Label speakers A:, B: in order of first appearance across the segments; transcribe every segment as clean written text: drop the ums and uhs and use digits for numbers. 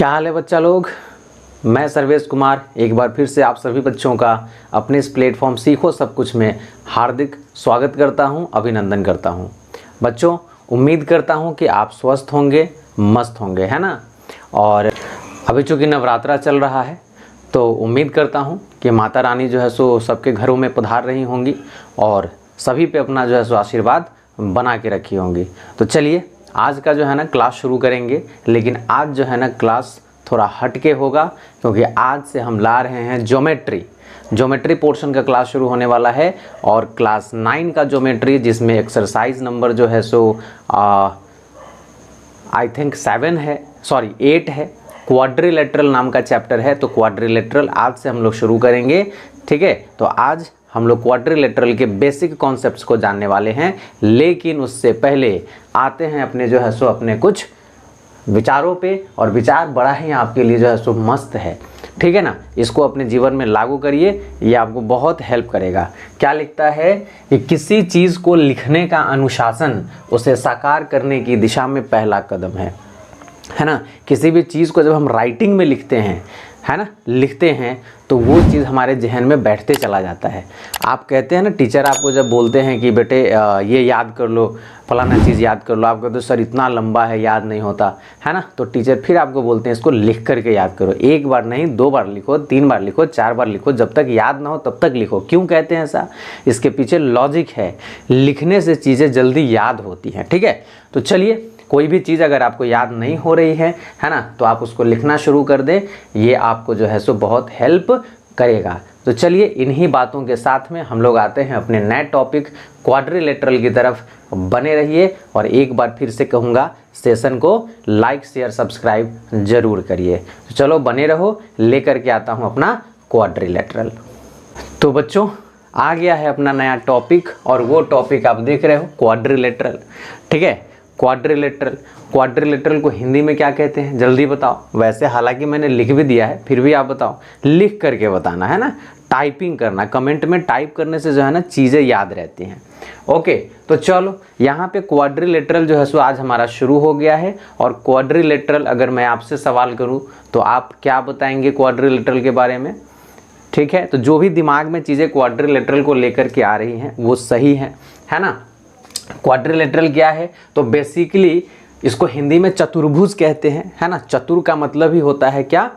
A: क्या हाल है बच्चा लोग। मैं सर्वेश कुमार एक बार फिर से आप सभी बच्चों का अपने इस प्लेटफॉर्म सीखो सब कुछ में हार्दिक स्वागत करता हूं, अभिनंदन करता हूं। बच्चों, उम्मीद करता हूं कि आप स्वस्थ होंगे, मस्त होंगे, है ना। और अभी चूँकि नवरात्रा चल रहा है तो उम्मीद करता हूं कि माता रानी जो है सो सबके घरों में पधार रही होंगी और सभी पे अपना जो है सो आशीर्वाद बना के रखी होंगी। तो चलिए आज का जो है ना क्लास शुरू करेंगे, लेकिन आज जो है ना क्लास थोड़ा हटके होगा क्योंकि आज से हम ला रहे हैं ज्योमेट्री पोर्शन का क्लास शुरू होने वाला है। और क्लास 9 का ज्योमेट्री जिसमें एक्सरसाइज नंबर जो है सो आई थिंक 8 है। क्वाड्रिलेटरल नाम का चैप्टर है, तो क्वाड्रिलेटरल आज से हम लोग शुरू करेंगे। ठीक है, तो आज हम लोग क्वाड्रिलेटरल के बेसिक कॉन्सेप्ट्स को जानने वाले हैं, लेकिन उससे पहले आते हैं अपने जो है सो अपने कुछ विचारों पे। और विचार बड़ा ही आपके लिए जो है सो मस्त है, ठीक है ना। इसको अपने जीवन में लागू करिए, ये आपको बहुत हेल्प करेगा। क्या लिखता है कि किसी चीज़ को लिखने का अनुशासन उसे साकार करने की दिशा में पहला कदम है ना। किसी भी चीज़ को जब हम राइटिंग में लिखते हैं, है ना, लिखते हैं तो वो चीज़ हमारे जहन में बैठते चला जाता है। आप कहते हैं ना, टीचर आपको जब बोलते हैं कि बेटे ये याद कर लो, फलाना चीज़ याद कर लो, आप कहते हो सर इतना लंबा है याद नहीं होता, है ना। तो टीचर फिर आपको बोलते हैं इसको लिख करके याद करो। एक बार नहीं, 2 बार लिखो, 3 बार लिखो, 4 बार लिखो, जब तक याद ना हो तब तक लिखो। क्यों कहते हैं ऐसा? इसके पीछे लॉजिक है। लिखने से चीज़ें जल्दी याद होती हैं, ठीक है। तो चलिए, कोई भी चीज़ अगर आपको याद नहीं हो रही है ना, तो आप उसको लिखना शुरू कर दें। ये आपको जो है सो बहुत हेल्प करेगा। तो चलिए, इन्हीं बातों के साथ में हम लोग आते हैं अपने नए टॉपिक क्वाड्रिलेटरल की तरफ। बने रहिए और एक बार फिर से कहूँगा, सेशन को लाइक शेयर सब्सक्राइब जरूर करिए। तो चलो बने रहो, लेकर के आता हूँ अपना क्वाड्रिलेटरल। तो बच्चों, आ गया है अपना नया टॉपिक, और वो टॉपिक आप देख रहे हो क्वाड्रिलेटरल, ठीक है। क्वाड्रिलेटरल को हिंदी में क्या कहते हैं जल्दी बताओ। वैसे हालांकि मैंने लिख भी दिया है, फिर भी आप बताओ, लिख करके बताना, है ना। टाइपिंग करना, कमेंट में टाइप करने से जो है ना चीज़ें याद रहती हैं। ओके, तो चलो यहाँ पे क्वाड्रिलेटरल जो है सो आज हमारा शुरू हो गया है। और क्वाड्रिलेटरल अगर मैं आपसे सवाल करूँ तो आप क्या बताएंगे क्वाड्रिलेटरल के बारे में? ठीक है, तो जो भी दिमाग में चीज़ें क्वाड्रिलेटरल को लेकर के आ रही हैं वो सही है ना। क्वाड्रिलेटरल क्या है? तो बेसिकली इसको हिंदी में चतुर्भुज कहते हैं, है ना। चतुर का मतलब ही होता है क्या?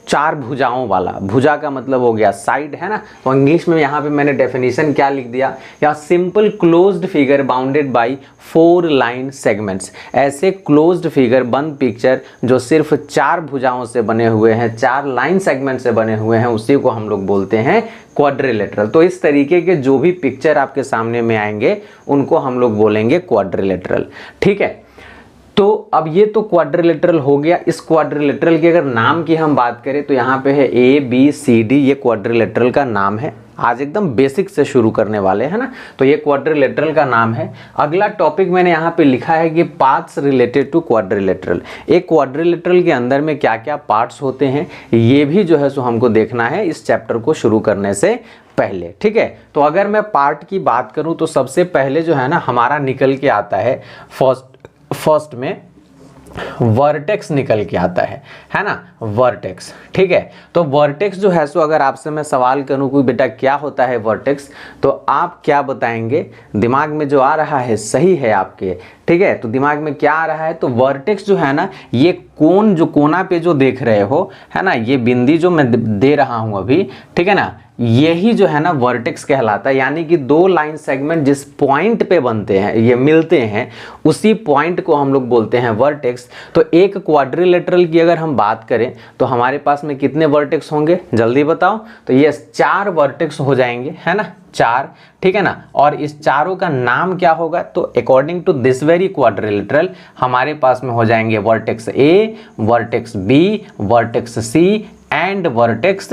A: 4 भुजाओं वाला। भुजा का मतलब हो गया साइड, है ना। तो इंग्लिश में यहाँ पे मैंने डेफिनेशन क्या लिख दिया, या simple closed figure bounded by 4 line segments. ऐसे क्लोज्ड फिगर, बंद पिक्चर जो सिर्फ 4 भुजाओं से बने हुए हैं, 4 लाइन सेगमेंट से बने हुए हैं, उसी को हम लोग बोलते हैं क्वाड्रिलेटरल। तो इस तरीके के जो भी पिक्चर आपके सामने में आएंगे उनको हम लोग बोलेंगे क्वाड्रिलेटरल, ठीक है। तो अब ये तो क्वाड्रिलेटरल हो गया। इस क्वाड्रिलेटरल के अगर नाम की हम बात करें तो यहाँ पे है ABCD, ये क्वाड्रिलेटरल का नाम है। आज एकदम बेसिक से शुरू करने वाले हैं ना, तो ये क्वाड्रिलेटरल का नाम है। अगला टॉपिक मैंने यहाँ पे लिखा है कि पार्ट्स रिलेटेड टू क्वाड्रिलेटरल। एक क्वाड्रिलेटरल के अंदर में क्या क्या पार्ट्स होते हैं, ये भी जो है सो हमको देखना है इस चैप्टर को शुरू करने से पहले, ठीक है। तो अगर मैं पार्ट की बात करूँ तो सबसे पहले जो है ना हमारा निकल के आता है फर्स्ट में वर्टेक्स निकल के आता है ना, वर्टेक्स, ठीक है। तो वर्टेक्स जो है सो अगर आपसे मैं सवाल करूं कि बेटा क्या होता है वर्टेक्स, तो आप क्या बताएंगे? दिमाग में जो आ रहा है सही है आपके, ठीक है। तो दिमाग में क्या आ रहा है? तो वर्टेक्स जो है ना, ये कोन, जो कोना पे जो देख रहे हो, है ना, ये बिंदी जो मैं दे रहा हूं अभी, ठीक है ना, यही जो है ना वर्टेक्स कहलाता है। यानी कि 2 लाइन सेगमेंट जिस पॉइंट पे बनते हैं, ये मिलते हैं, उसी पॉइंट को हम लोग बोलते हैं वर्टेक्स। तो एक क्वाड्रिलेटरल की अगर हम बात करें तो हमारे पास में कितने वर्टेक्स होंगे जल्दी बताओ? तो ये 4 वर्टेक्स हो जाएंगे, है ना, 4, ठीक है ना। और इस चारों का नाम क्या होगा? तो according to this very quadrilateral हमारे पास में हो जाएंगे vertex A, vertex B, vertex C and vertex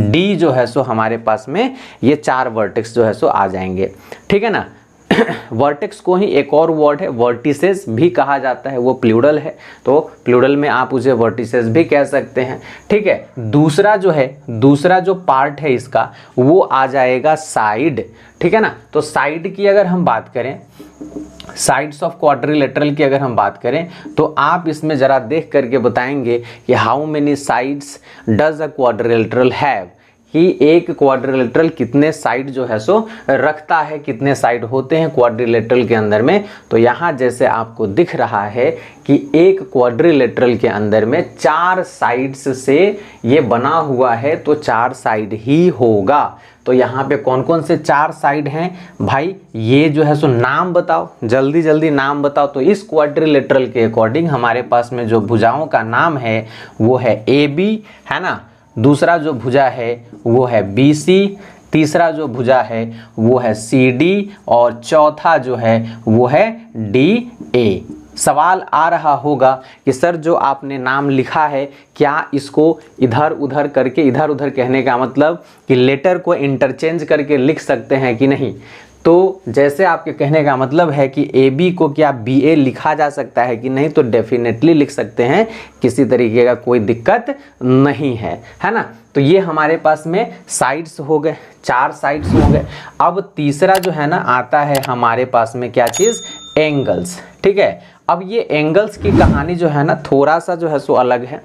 A: D जो है सो हमारे पास में ये 4 वर्टेक्स जो है सो आ जाएंगे, ठीक है ना। वर्टेक्स को ही एक और वर्ड है वर्टिसेस भी कहा जाता है, वो प्लूरल है, तो प्लूरल में आप उसे वर्टिसेस भी कह सकते हैं। ठीक है, दूसरा जो पार्ट है इसका वो आ जाएगा साइड। ठीक है ना, तो साइड की अगर हम बात करें, साइड्स ऑफ क्वाड्रिलेटरल की अगर हम बात करें तो आप इसमें जरा देख करके बताएंगे कि how many sides does a quadrilateral have, कि एक क्वाड्रिलेटरल कितने साइड जो है सो रखता है, कितने साइड होते हैं क्वाड्रिलेटरल के अंदर में। तो यहाँ जैसे आपको दिख रहा है कि एक क्वाड्रिलेटरल के अंदर में 4 साइड्स से ये बना हुआ है, तो 4 साइड ही होगा। तो यहाँ पे कौन कौन से 4 साइड हैं भाई, ये जो है सो नाम बताओ, जल्दी जल्दी नाम बताओ। तो इस क्वाड्रिलेटरल के अकॉर्डिंग हमारे पास में जो भुजाओं का नाम है वो है AB, है ना, दूसरा जो भुजा है वो है BC, तीसरा जो भुजा है वो है CD और चौथा जो है वो है DA। सवाल आ रहा होगा कि सर जो आपने नाम लिखा है क्या इसको इधर उधर करके, इधर उधर कहने का मतलब कि लेटर को इंटरचेंज करके लिख सकते हैं कि नहीं। तो जैसे आपके कहने का मतलब है कि AB को क्या BA लिखा जा सकता है कि नहीं, तो डेफिनेटली लिख सकते हैं, किसी तरीके का कोई दिक्कत नहीं है ना। तो ये हमारे पास में साइड्स हो गए, 4 साइड्स हो गए। अब तीसरा जो है ना आता है हमारे पास में क्या चीज़, एंगल्स। ठीक है, अब ये एंगल्स की कहानी जो है ना थोड़ा सा जो है सो अलग है।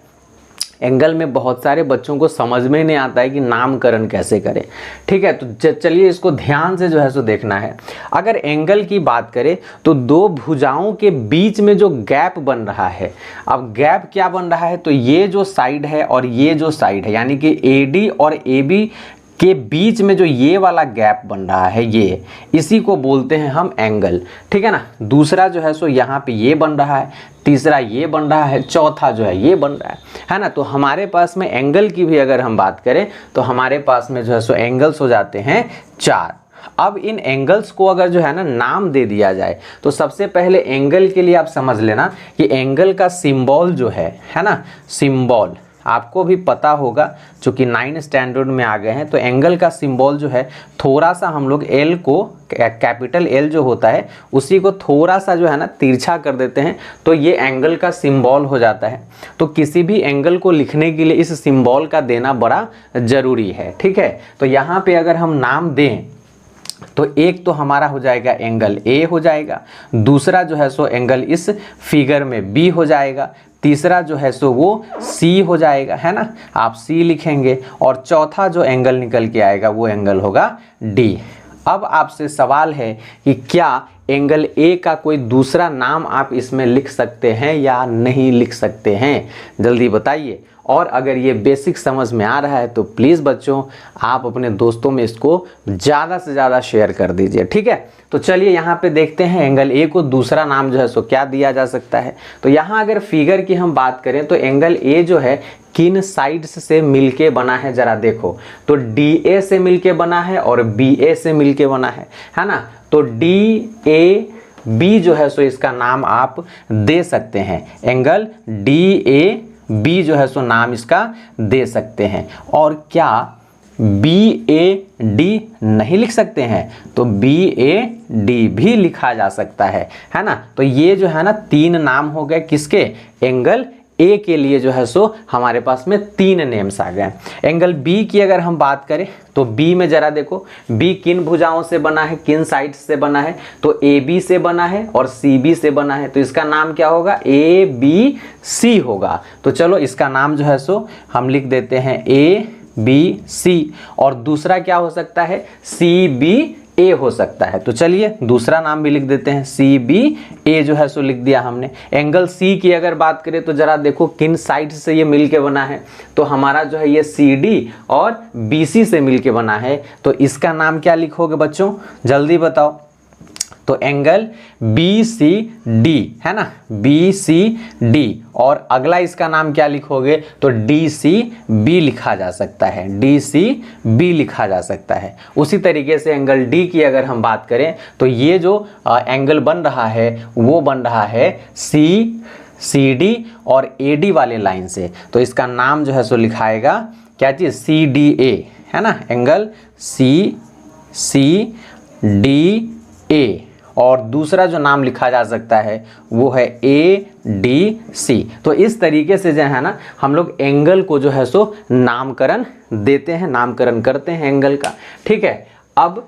A: एंगल में बहुत सारे बच्चों को समझ में नहीं आता है कि नामकरण कैसे करें। ठीक है, तो चलिए इसको ध्यान से जो है सो देखना है। अगर एंगल की बात करें तो 2 भुजाओं के बीच में जो गैप बन रहा है, अब गैप क्या बन रहा है, तो ये जो साइड है और ये जो साइड है, यानी कि AD और AB के बीच में जो ये वाला गैप बन रहा है, ये इसी को बोलते हैं हम एंगल। ठीक है ना, दूसरा जो है सो यहाँ पे ये बन रहा है, तीसरा ये बन रहा है, चौथा जो है ये बन रहा है ना। तो हमारे पास में एंगल की भी अगर हम बात करें तो हमारे पास में जो है सो एंगल्स हो जाते हैं 4। अब इन एंगल्स को अगर जो है ना नाम दे दिया जाए तो सबसे पहले एंगल के लिए आप समझ लेना कि एंगल का सिंबल जो है ना, सिंबल आपको भी पता होगा, चूँकि 9 स्टैंडर्ड में आ गए हैं। तो एंगल का सिंबल जो है थोड़ा सा हम लोग L को, कैपिटल L जो होता है उसी को थोड़ा सा जो है ना तिरछा कर देते हैं, तो ये एंगल का सिंबल हो जाता है। तो किसी भी एंगल को लिखने के लिए इस सिंबल का देना बड़ा ज़रूरी है। ठीक है, तो यहाँ पे अगर हम नाम दें तो एक तो हमारा हो जाएगा एंगल A हो जाएगा, दूसरा जो है सो एंगल इस फिगर में B हो जाएगा, तीसरा जो है सो वो C हो जाएगा, है ना, आप C लिखेंगे, और चौथा जो एंगल निकल के आएगा वो एंगल होगा D। अब आपसे सवाल है कि क्या एंगल A का कोई दूसरा नाम आप इसमें लिख सकते हैं या नहीं लिख सकते हैं, जल्दी बताइए। और अगर ये बेसिक समझ में आ रहा है तो प्लीज़ बच्चों आप अपने दोस्तों में इसको ज़्यादा से ज़्यादा शेयर कर दीजिए। ठीक है, तो चलिए यहाँ पे देखते हैं एंगल A को दूसरा नाम जो है सो क्या दिया जा सकता है। तो यहाँ अगर फिगर की हम बात करें तो एंगल A जो है किन साइड्स से मिलके बना है, जरा देखो। तो DA से मिलके बना है और BA से मिलके बना है ना। तो DAB जो है सो इसका नाम आप दे सकते हैं, एंगल DAB जो है सो नाम इसका दे सकते हैं। और क्या BAD नहीं लिख सकते हैं, तो BAD भी लिखा जा सकता है ना। तो ये जो है ना 3 नाम हो गए किसके, एंगल A के लिए जो है सो हमारे पास में 3 नेम्स आ गए। एंगल B की अगर हम बात करें तो B में जरा देखो, B किन भुजाओं से बना है, किन साइड से बना है, तो AB से बना है और CB से बना है। तो इसका नाम क्या होगा, ABC होगा। तो चलो इसका नाम जो है सो हम लिख देते हैं ABC, और दूसरा क्या हो सकता है, CBA हो सकता है। तो चलिए दूसरा नाम भी लिख देते हैं, CBA जो है सो लिख दिया हमने। एंगल C की अगर बात करें तो जरा देखो किन साइड से ये मिलके बना है, तो हमारा जो है ये CD और BC से मिलके बना है। तो इसका नाम क्या लिखोगे बच्चों, जल्दी बताओ। तो एंगल BCD है ना, BCD, और अगला इसका नाम क्या लिखोगे, तो DCB लिखा जा सकता है, DCB लिखा जा सकता है। उसी तरीके से एंगल D की अगर हम बात करें तो ये जो एंगल बन रहा है वो बन रहा है CD और AD वाले लाइन से। तो इसका नाम जो है सो लिखाएगा क्या चीज़, CDA है ना, एंगल CDA। और दूसरा जो नाम लिखा जा सकता है वो है ADC। तो इस तरीके से जो है ना हम लोग एंगल को जो है सो नामकरण देते हैं, नामकरण करते हैं एंगल का। ठीक है, अब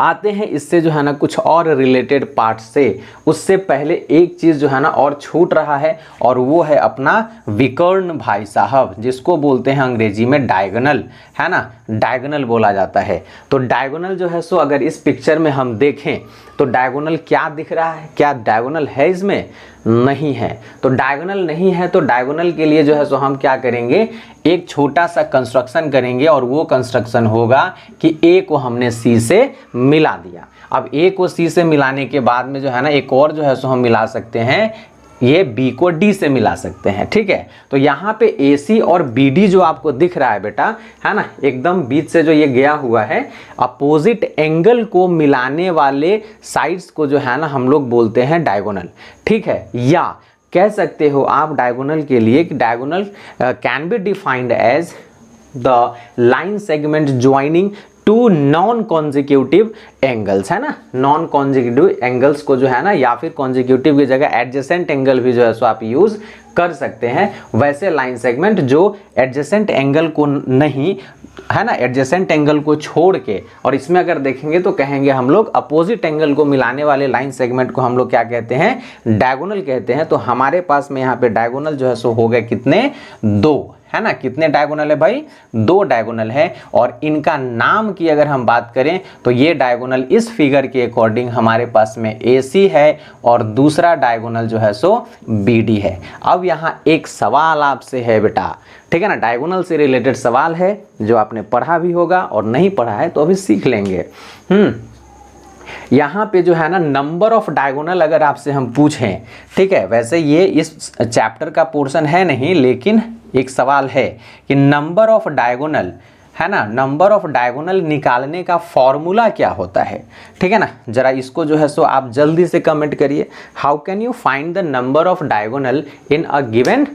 A: आते हैं इससे जो है ना कुछ और रिलेटेड पार्ट से। उससे पहले एक चीज़ जो है ना और छूट रहा है, और वो है अपना विकर्ण भाई साहब, जिसको बोलते हैं अंग्रेजी में डायगोनल, है ना, डायगोनल बोला जाता है। तो डायगोनल जो है सो अगर इस पिक्चर में हम देखें तो डायगोनल क्या दिख रहा है? क्या डायगोनल है इसमें? नहीं है। तो डायगोनल नहीं है, तो डायगोनल के लिए जो है सो हम क्या करेंगे, एक छोटा सा कंस्ट्रक्शन करेंगे, और वो कंस्ट्रक्शन होगा कि A को हमने C से मिला दिया। अब A को C से मिलाने के बाद में जो है ना एक और जो है सो हम मिला सकते हैं, ये B को D से मिला सकते हैं। ठीक है, तो यहाँ पे AC और BD जो आपको दिख रहा है बेटा, है ना, एकदम बीच से जो ये गया हुआ है, अपोजिट एंगल को मिलाने वाले साइड्स को जो है ना हम लोग बोलते हैं डायगोनल। ठीक है, या कह सकते हो आप डायगोनल के लिए कि diagonal can be defined as the line segment joining two non consecutive angles, है ना। नॉन कॉन्जिक्यूटिव एंगल्स को जो है ना, या फिर कॉन्जिक्यूटिव की जगह एडजेसेंट एंगल भी जो है सो आप यूज कर सकते हैं। वैसे लाइन सेगमेंट जो एडजेसेंट एंगल को नहीं, है ना, एडजेसेंट एंगल को छोड़ के, और इसमें अगर देखेंगे तो कहेंगे हम लोग अपोजिट एंगल को मिलाने वाले लाइन सेगमेंट को हम लोग क्या कहते हैं, डायगोनल कहते हैं। तो हमारे पास में यहाँ पे डायगोनल जो है सो हो गए कितने, 2, है ना। कितने डायगोनल है भाई, 2 डायगोनल है। और इनका नाम की अगर हम बात करें तो ये डायगोनल इस फिगर के अकॉर्डिंग हमारे पास में AC है, और दूसरा डायगोनल जो है सो BD है। अब यहाँ एक सवाल आपसे है बेटा, ठीक है ना, डायगोनल से रिलेटेड सवाल है जो आपने पढ़ा भी होगा, और नहीं पढ़ा है तो अभी सीख लेंगे। यहाँ पे जो है ना नंबर ऑफ डायगोनल अगर आपसे हम पूछें, ठीक है, वैसे ये इस चैप्टर का पोर्शन है नहीं, लेकिन एक सवाल है कि नंबर ऑफ डायगोनल, है ना, नंबर ऑफ डायगोनल निकालने का फॉर्मूला क्या होता है। ठीक है ना, जरा इसको जो है सो आप जल्दी से कमेंट करिए। How can you find the number of diagonal in a given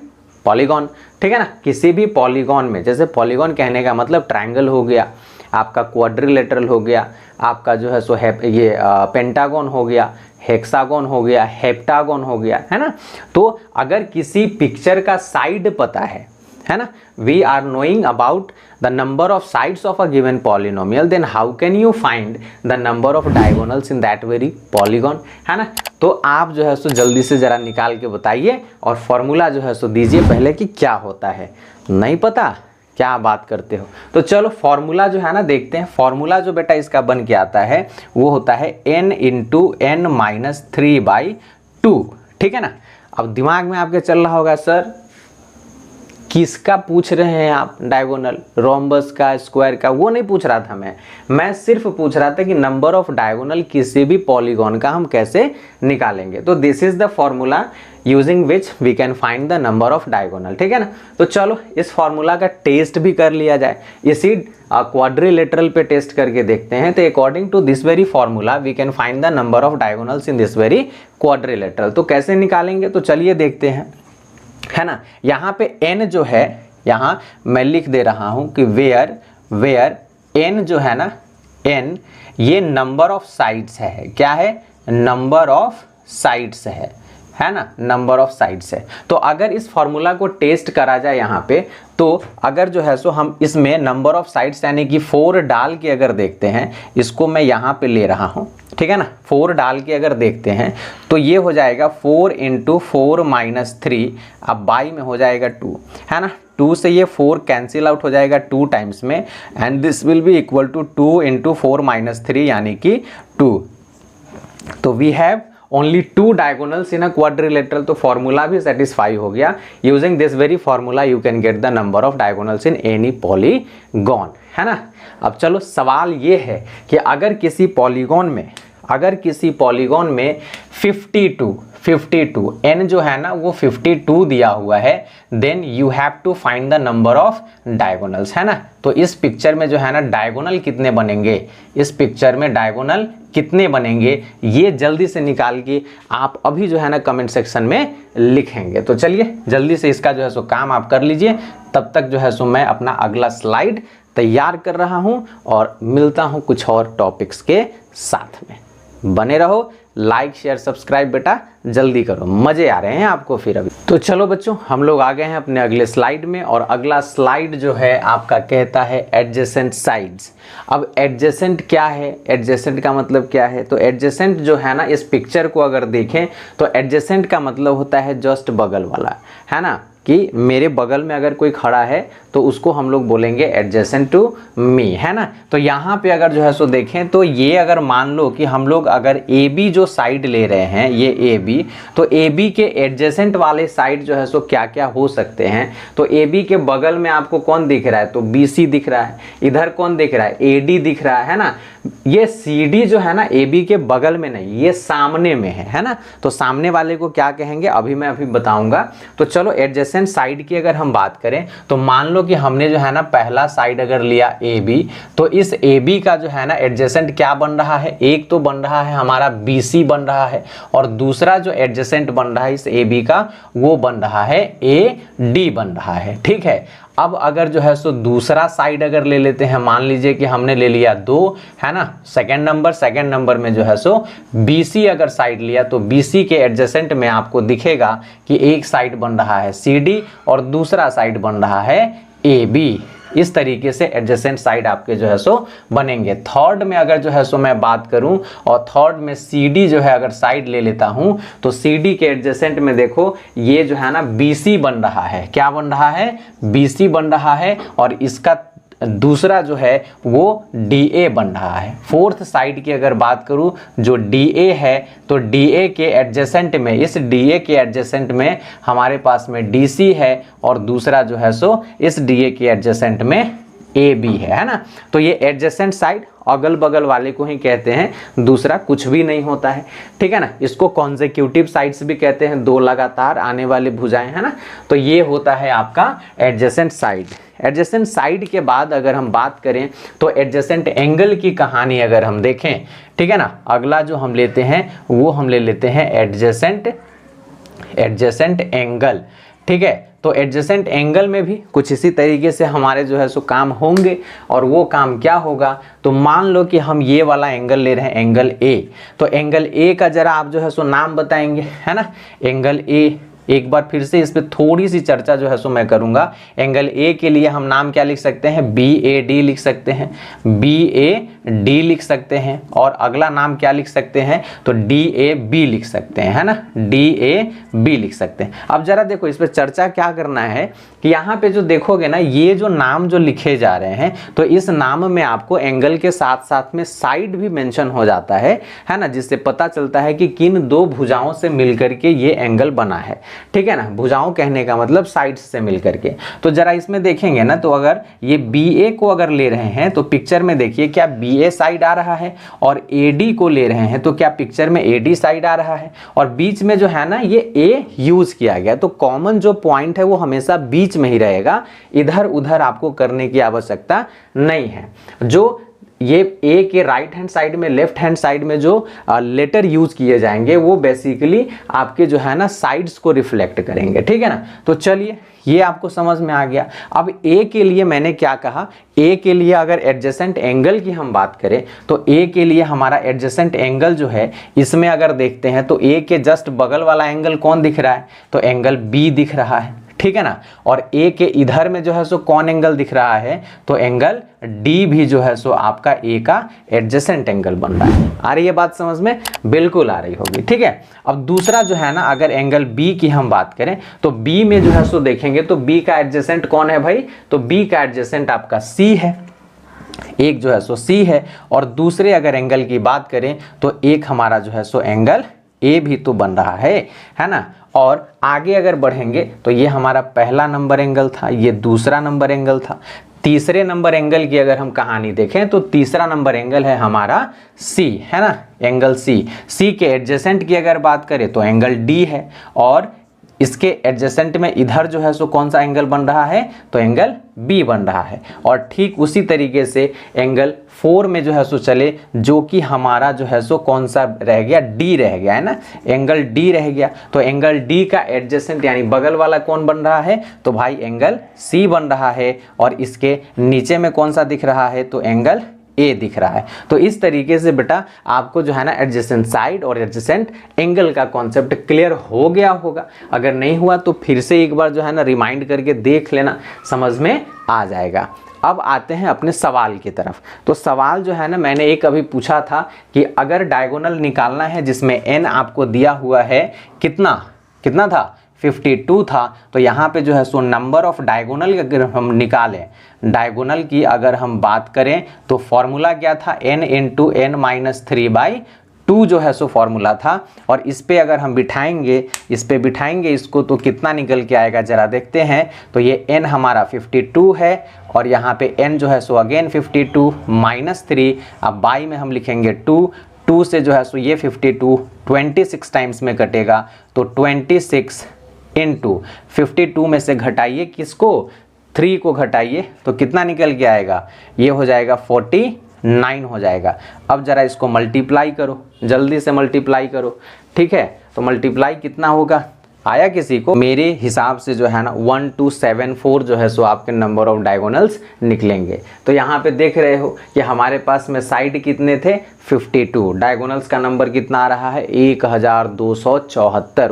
A: polygon. ठीक है ना, किसी भी पॉलीगॉन में, जैसे पॉलीगॉन कहने का मतलब ट्रायंगल हो गया, आपका क्वाड्रिलेटरल हो गया, आपका जो है सो ये पेंटागन हो गया, हेक्सागन हो गया, हेप्टागन हो गया, है ना। तो अगर किसी पिक्चर का साइड पता है ना, we are knowing about the number of sides of a given polynomial, then how can you find the number of diagonals in that very polygon, है ना। तो आप जो है सो जल्दी से जरा निकाल के बताइए, और फॉर्मूला जो है सो दीजिए पहले कि क्या होता है। नहीं पता, क्या बात करते हो। तो चलो फॉर्मूला जो है ना देखते हैं। फॉर्मूला जो बेटा इसका बन के आता है वो होता है n × n-3/2। ठीक है ना। अब दिमाग में आपके चल रहा होगा सर किसका पूछ रहे हैं आप, डायगोनल, रोम्बस का, स्क्वायर का, वो नहीं पूछ रहा था मैं सिर्फ पूछ रहा था कि नंबर ऑफ डायगोनल किसी भी पॉलीगॉन का हम कैसे निकालेंगे। तो this is the formula using which we can find the number of diagonal. ठीक है ना। तो चलो इस फॉर्मूला का टेस्ट भी कर लिया जाए, इसी क्वाड्रिलेटरल पे टेस्ट करके देखते हैं। तो according to this very formula we can find the number of diagonals in this very quadrilateral. तो कैसे निकालेंगे, तो चलिए देखते हैं, है ना। यहाँ पे n जो है, यहाँ मैं लिख दे रहा हूँ कि वेयर n जो है ना, n ये नंबर ऑफ साइड्स है। क्या है, नंबर ऑफ साइड्स है ना, नंबर ऑफ साइड्स है। तो अगर इस फॉर्मूला को टेस्ट करा जाए यहाँ पे, तो अगर जो है सो हम इसमें नंबर ऑफ साइड्स यानी कि 4 डाल के अगर देखते हैं, इसको मैं यहाँ पे ले रहा हूँ, ठीक है ना, 4 डाल के अगर देखते हैं तो ये हो जाएगा 4 × 4 - 3, अब बाई में हो जाएगा 2, है ना। 2 से ये 4 कैंसिल आउट हो जाएगा 2 टाइम्स में, and this will be equal to 2 × 4 - 3 यानी कि 2। तो we have only 2 diagonals in a quadrilateral. तो फॉर्मूला भी सेटिस्फाई हो गया। Using this very formula you can get the number of diagonals in any polygon, है ना। अब चलो सवाल ये है कि अगर किसी पॉलीगॉन में 52 n जो है ना वो 52 दिया हुआ है, then you have to find the number of diagonals, है ना। तो इस पिक्चर में जो है ना डायगोनल कितने बनेंगे, इस पिक्चर में डायगोनल कितने बनेंगे, ये जल्दी से निकाल के आप अभी जो है ना कमेंट सेक्शन में लिखेंगे। तो चलिए जल्दी से इसका जो है सो काम आप कर लीजिए, तब तक जो है सो मैं अपना अगला स्लाइड तैयार कर रहा हूँ और मिलता हूँ कुछ और टॉपिक्स के साथ में। बने रहो, लाइक शेयर सब्सक्राइब बेटा जल्दी करो, मजे आ रहे हैं आपको फिर अभी। तो चलो बच्चों, हम लोग आ गए हैं अपने अगले स्लाइड में, और अगला स्लाइड जो है आपका कहता है एडजेसेंट साइड्स। अब एडजेसेंट क्या है, एडजेसेंट का मतलब क्या है? तो एडजेसेंट जो है ना, इस पिक्चर को अगर देखें तो एडजेसेंट का मतलब होता है जस्ट बगल वाला, है ना, कि मेरे बगल में अगर कोई खड़ा है तो उसको हम लोग बोलेंगे एडजेसेंट टू मी, है ना। तो यहाँ पे अगर जो है सो देखें तो ये अगर मान लो कि हम लोग अगर ए बी जो साइड ले रहे हैं, ये ए बी, तो ए बी के एडजेसेंट वाले साइड जो है सो क्या क्या हो सकते हैं? तो ए बी के बगल में आपको कौन दिख रहा है? तो बी सी दिख रहा है। इधर कौन दिख रहा है? ए डी दिख रहा है ना। ये सी डी जो है ना, ए बी के बगल में नहीं, ये सामने में है ना। तो सामने वाले को क्या कहेंगे अभी मैं बताऊंगा। तो चलो एडजेसेंट साइड की अगर हम बात करें तो मान लो कि हमने जो है ना पहला साइड अगर लिया ए बी, तो इस ए बी का जो है ना एडजेसेंट क्या बन रहा है? एक तो बन रहा है हमारा बी सी बन रहा है, और दूसरा जो एडजेसेंट बन रहा है इस ए बी का वो बन रहा है ए डी बन रहा है। ठीक है, अब अगर जो है सो दूसरा साइड अगर ले लेते हैं, मान लीजिए कि हमने ले लिया 2, है ना, सेकंड नंबर में जो है सो BC अगर साइड लिया तो BC के एडजेसेंट में आपको दिखेगा कि एक साइड बन रहा है CD और दूसरा साइड बन रहा है AB। इस तरीके से एडजेसेंट साइड आपके जो है सो बनेंगे। थर्ड में अगर जो है सो मैं बात करूं और थर्ड में CD जो है अगर साइड ले लेता हूं तो CD के एडजेसेंट में देखो ये जो है ना BC बन रहा है। क्या बन रहा है? BC बन रहा है, और इसका दूसरा जो है वो DA बन रहा है। फोर्थ साइड की अगर बात करूं जो DA है, तो DA के एडजेसेंट में, इस DA के एडजेसेंट में हमारे पास में DC है, और दूसरा जो है सो इस DA के एडजेसेंट में AB है ना। तो ये एडजेसेंट साइड अगल बगल वाले को ही कहते हैं, दूसरा कुछ भी नहीं होता है। ठीक है ना। इसको कॉन्सेक्यूटिव साइड्स भी कहते हैं, दो लगातार आने वाली भुजाएं, है ना। तो ये होता है आपका एडजेसेंट साइड। एडजेसेंट साइड के बाद अगर हम बात करें तो एडजेसेंट एंगल की कहानी अगर हम देखें, ठीक है ना, अगला जो हम लेते हैं वो हम ले लेते हैं एडजेसेंट एंगल। ठीक है, तो एडजेसेंट एंगल में भी कुछ इसी तरीके से हमारे जो है सो काम होंगे, और वो काम क्या होगा? तो मान लो कि हम ये वाला एंगल ले रहे हैं, एंगल ए। तो एंगल ए का जरा आप जो है सो नाम बताएंगे, है ना। एंगल ए, एक बार फिर से इस पर थोड़ी सी चर्चा जो है सो मैं करूंगा। एंगल ए के लिए हम नाम क्या लिख सकते हैं? BAD लिख सकते हैं, BAD लिख सकते हैं, और अगला नाम क्या लिख सकते हैं? तो DAB लिख सकते हैं, है ना, DAB लिख सकते हैं। अब जरा देखो इस पर चर्चा क्या करना है कि यहाँ पे जो देखोगे ना, ये जो नाम जो लिखे जा रहे हैं, तो इस नाम में आपको एंगल के साथ साथ में साइड भी मेंशन हो जाता है ना, जिससे पता चलता है कि किन दो भुजाओं से मिलकर के ये एंगल बना है। ठीक है ना, भुजाओं कहने का मतलब साइड्स से मिलकर के। तो जरा इसमें देखेंगे ना, तो अगर ये BA को अगर ले रहे हैं तो पिक्चर में देखिए क्या BA साइड आ रहा है, और AD को ले रहे हैं तो क्या पिक्चर में AD साइड आ रहा है, और बीच में जो है ना ये A यूज किया गया। तो कॉमन जो पॉइंट है वो हमेशा बीच में ही रहेगा, इधर उधर आपको करने की आवश्यकता नहीं है। जो ये ए के राइट हैंड साइड में, लेफ्ट हैंड साइड में जो लेटर यूज किए जाएंगे वो बेसिकली आपके जो है ना साइड्स को रिफ्लेक्ट करेंगे। ठीक है ना। तो चलिए ये आपको समझ में आ गया। अब ए के लिए मैंने क्या कहा, ए के लिए अगर एडजेसेंट एंगल की हम बात करें तो ए के लिए हमारा एडजेसेंट एंगल जो है, इसमें अगर देखते हैं तो ए के जस्ट बगल वाला एंगल कौन दिख रहा है? तो एंगल B दिख रहा है। ठीक है ना। और ए के इधर में जो है सो कौन एंगल दिख रहा है? तो एंगल D भी जो है सो आपका ए का एडजेसेंट एंगल बन रहा है। आ रही है बात समझ में? बिल्कुल आ रही होगी। ठीक है। अब दूसरा जो है ना, अगर एंगल B की हम बात करें तो B में जो है सो देखेंगे तो B का एडजेसेंट कौन है भाई? तो B का एडजेसेंट आपका C है, एक जो है सो C है, और दूसरे अगर एंगल की बात करें तो एक हमारा जो है सो एंगल A भी तो बन रहा है ना। और आगे अगर बढ़ेंगे तो ये हमारा पहला नंबर एंगल था, ये दूसरा नंबर एंगल था। तीसरे नंबर एंगल की अगर हम कहानी देखें तो तीसरा नंबर एंगल है हमारा C, है ना, एंगल C के एडजेसेंट की अगर बात करें तो एंगल D है, और इसके एडजेसेंट में इधर जो है सो कौन सा एंगल बन रहा है? तो एंगल B बन रहा है। और ठीक उसी तरीके से एंगल 4 में जो है सो चले, जो कि हमारा जो है सो कौन सा रह गया? D रह गया, है ना, एंगल D रह गया। तो एंगल D का एडजेसेंट यानी बगल वाला कौन बन रहा है? तो भाई एंगल C बन रहा है, और इसके नीचे में कौन सा दिख रहा है? तो एंगल ए दिख रहा है। तो इस तरीके से बेटा आपको जो है ना एडजेसेंट साइड और एडजेसेंट एंगल का कॉन्सेप्ट क्लियर हो गया होगा। अगर नहीं हुआ तो फिर से एक बार जो है ना रिमाइंड करके देख लेना, समझ में आ जाएगा। अब आते हैं अपने सवाल की तरफ। तो सवाल जो है ना मैंने एक अभी पूछा था कि अगर डायगोनल निकालना है जिसमें n आपको दिया हुआ है कितना था 52 था, तो यहाँ पे जो है सो नंबर ऑफ डायगोनल अगर हम निकालें, डायगोनल की अगर हम बात करें तो फॉर्मूला क्या था n इंटू n माइनस 3/2 जो है सो फॉर्मूला था। और इस पे अगर हम बिठाएंगे इसको तो कितना निकल के आएगा जरा देखते हैं। तो ये n हमारा 52 है और यहाँ पे n जो है सो अगेन 52 माइनस 3, अब बाई में हम लिखेंगे 2 से जो है सो ये 52 26 टाइम्स में कटेगा, तो 26 इंटू 52 में से घटाइए किसको 3 को घटाइए तो कितना निकल के आएगा, ये हो जाएगा 49 हो जाएगा। अब जरा इसको मल्टीप्लाई करो, जल्दी से मल्टीप्लाई करो, ठीक है। तो मल्टीप्लाई कितना होगा, आया किसी को? मेरे हिसाब से जो है ना 1274 जो है सो आपके नंबर ऑफ डायगोनल्स निकलेंगे। तो यहाँ पे देख रहे हो कि हमारे पास में साइड कितने थे 52, डायगोनल्स का नंबर कितना आ रहा है 1274,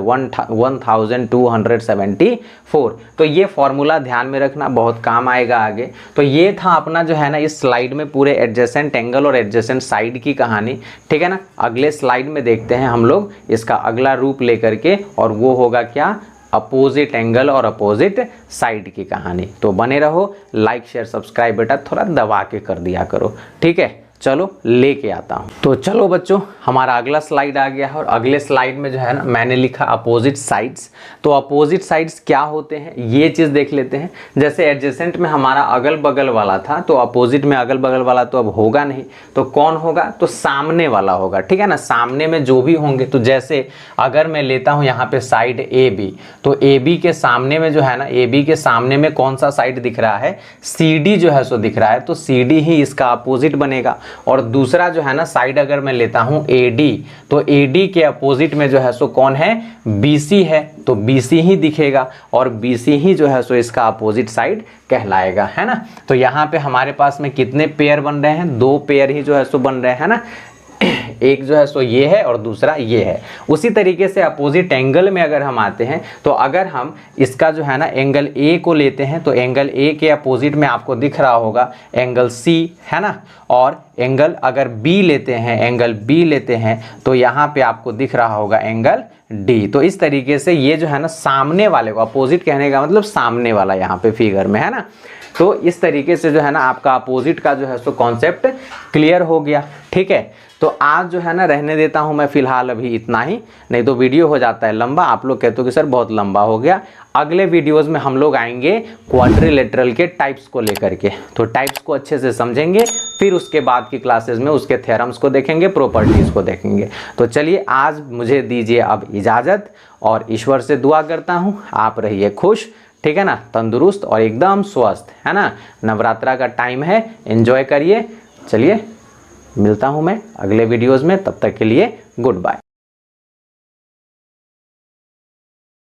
A: 1274। तो ये फॉर्मूला ध्यान में रखना, बहुत काम आएगा आगे। तो ये था अपना जो है ना इस स्लाइड में पूरे एडजेसेंट एंगल और एडजेसेंट साइड की कहानी, ठीक है ना। अगले स्लाइड में देखते हैं हम लोग इसका अगला रूप लेकर के, और वो होगा क्या, अपोजिट एंगल और अपोजिट साइड की कहानी। तो बने रहो, लाइक शेयर सब्सक्राइब बेटा थोड़ा दबा के कर दिया करो, ठीक है। चलो लेके आता हूँ। तो चलो बच्चों हमारा अगला स्लाइड आ गया है, और अगले स्लाइड में जो है ना मैंने लिखा अपोजिट साइड्स। तो अपोजिट साइड्स क्या होते हैं ये चीज़ देख लेते हैं। जैसे एडजेसेंट में हमारा अगल बगल वाला था, तो अपोजिट में अगल बगल वाला तो अब होगा नहीं, तो कौन होगा, तो सामने वाला होगा, ठीक है ना। सामने में जो भी होंगे, तो जैसे अगर मैं लेता हूँ यहाँ पे साइड ए बी, तो ए बी के सामने में जो है ना, ए बी के सामने में कौन सा साइड दिख रहा है, सी डी जो है सो दिख रहा है, तो सी डी ही इसका अपोजिट बनेगा। और दूसरा जो है ना साइड अगर मैं लेता हूं AD, तो AD के अपोजिट में जो है सो कौन है, BC है, तो BC ही दिखेगा, और BC ही जो है सो इसका अपोजिट साइड कहलाएगा, है ना। तो यहाँ पे हमारे पास में कितने पेयर बन रहे हैं, 2 पेयर ही जो है सो बन रहे हैं ना, एक जो है सो ये है और दूसरा ये है। उसी तरीके से अपोजिट एंगल में अगर हम आते हैं, तो अगर हम इसका जो है ना एंगल A को लेते हैं, तो एंगल A के अपोजिट में आपको दिख रहा होगा एंगल C, है ना। और एंगल अगर B लेते हैं, एंगल B लेते हैं, तो यहाँ पे आपको दिख रहा होगा एंगल D। तो इस तरीके से ये जो है ना सामने वाले को, अपोजिट कहने का मतलब सामने वाला यहाँ पे फिगर में, है ना। तो इस तरीके से जो है ना आपका अपोजिट का जो है सो कॉन्सेप्ट क्लियर हो गया, ठीक है। तो आज जो है ना रहने देता हूं मैं फिलहाल अभी इतना ही, नहीं तो वीडियो हो जाता है लंबा, आप लोग कहते हो कि सर बहुत लंबा हो गया। अगले वीडियोस में हम लोग आएंगे क्वाड्रिलेटरल के टाइप्स को लेकर के, तो टाइप्स को अच्छे से समझेंगे, फिर उसके बाद की क्लासेस में उसके थ्योरम्स को देखेंगे, प्रॉपर्टीज़ को देखेंगे। तो चलिए आज मुझे दीजिए अब इजाज़त, और ईश्वर से दुआ करता हूँ आप रहिए खुश, ठीक है ना, तंदुरुस्त और एकदम स्वस्थ, है ना। नवरात्रा का टाइम है, एंजॉय करिए। चलिए मिलता हूँ मैं अगले वीडियोज़ में, तब तक के लिए गुड बाय।